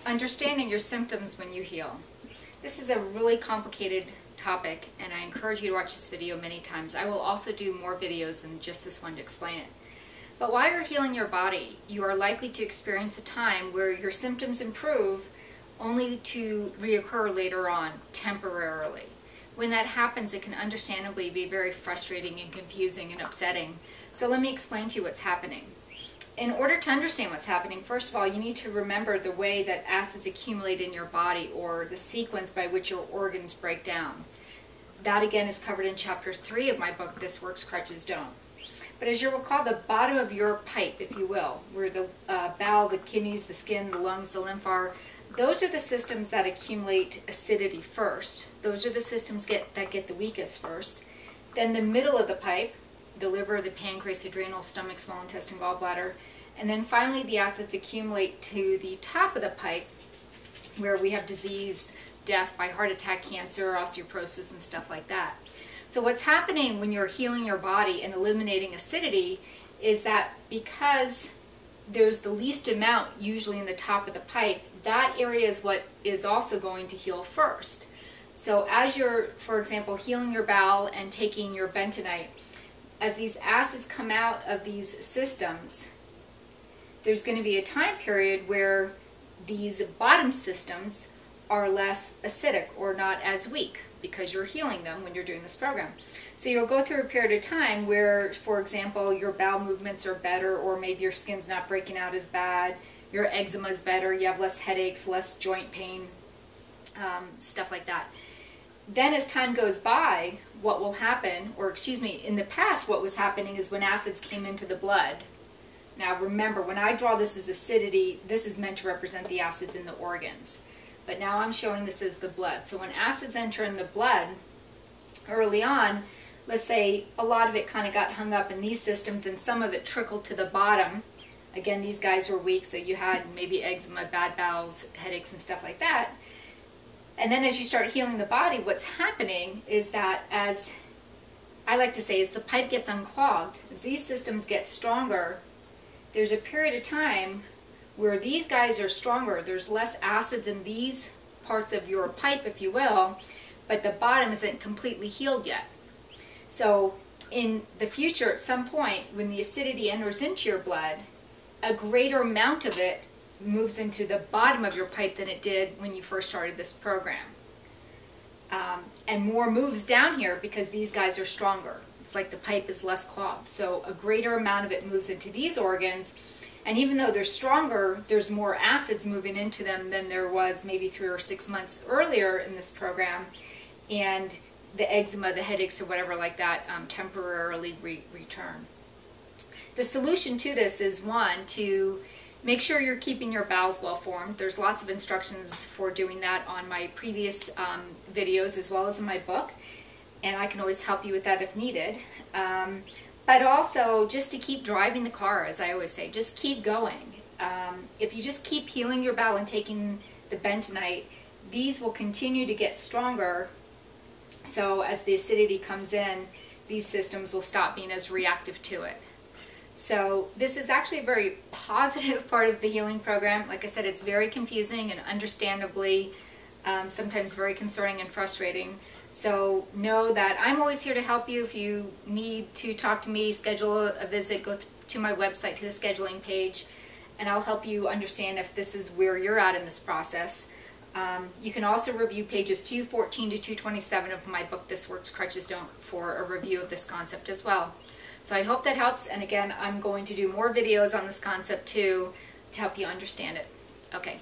Understanding your symptoms when you heal. This is a really complicated topic, and I encourage you to watch this video many times. I will also do more videos than just this one to explain it. But while you're healing your body, you are likely to experience a time where your symptoms improve only to reoccur later on, temporarily. When that happens, it can understandably be very frustrating and confusing and upsetting. So let me explain to you what's happening. In order to understand what's happening, first of all, you need to remember the way that acids accumulate in your body, or the sequence by which your organs break down. That again is covered in chapter 3 of my book, This Works, Crutches Don't. But as you'll recall, the bottom of your pipe, if you will, where the bowel, the kidneys, the skin, the lungs, the lymph are, those are the systems that accumulate acidity first. Those are the systems that get the weakest first. Then the middle of the pipe, the liver, the pancreas, adrenal, stomach, small intestine, gallbladder, and then finally the acids accumulate to the top of the pipe, where we have disease, death by heart attack, cancer, osteoporosis, and stuff like that. So what's happening when you're healing your body and eliminating acidity is that because there's the least amount usually in the top of the pipe, that area is what is also going to heal first. So as you're, for example, healing your bowel and taking your bentonite, as these acids come out of these systems, there's going to be a time period where these bottom systems are less acidic or not as weak, because you're healing them when you're doing this program. So you'll go through a period of time where, for example, your bowel movements are better, or maybe your skin's not breaking out as bad, your eczema is better, you have less headaches, less joint pain, stuff like that. Then as time goes by, what will happen, or excuse me, in the past what was happening is when acids came into the blood. Now remember, when I draw this as acidity, this is meant to represent the acids in the organs. But now I'm showing this as the blood. So when acids enter in the blood early on, let's say a lot of it kind of got hung up in these systems and some of it trickled to the bottom. Again, these guys were weak, so you had maybe eczema, bad bowels, headaches, and stuff like that. And then as you start healing the body, what's happening is that, as I like to say, as the pipe gets unclogged, as these systems get stronger, there's a period of time where these guys are stronger. There's less acids in these parts of your pipe, if you will, but the bottom isn't completely healed yet. So in the future, at some point, when the acidity enters into your blood, a greater amount of it moves into the bottom of your pipe than it did when you first started this program. And more moves down here because these guys are stronger. It's like the pipe is less clogged. So a greater amount of it moves into these organs. And even though they're stronger, there's more acids moving into them than there was maybe 3 or 6 months earlier in this program. And the eczema, the headaches, or whatever like that temporarily return. The solution to this is, one, to make sure you're keeping your bowels well formed. There's lots of instructions for doing that on my previous videos as well as in my book, and I can always help you with that if needed. But also just to keep driving the car, as I always say, just keep going. If you just keep healing your bowel and taking the bentonite, these will continue to get stronger. So as the acidity comes in, these systems will stop being as reactive to it. So this is actually a very positive part of the healing program. Like I said, it's very confusing and understandably sometimes very concerning and frustrating. So know that I'm always here to help you. If you need to talk to me, schedule a visit, go to my website, to the scheduling page, and I'll help you understand if this is where you're at in this process. You can also review pages 214 to 227 of my book, This Works, Crutches Don't, for a review of this concept as well. So I hope that helps, and again, I'm going to do more videos on this concept too to help you understand it. Okay,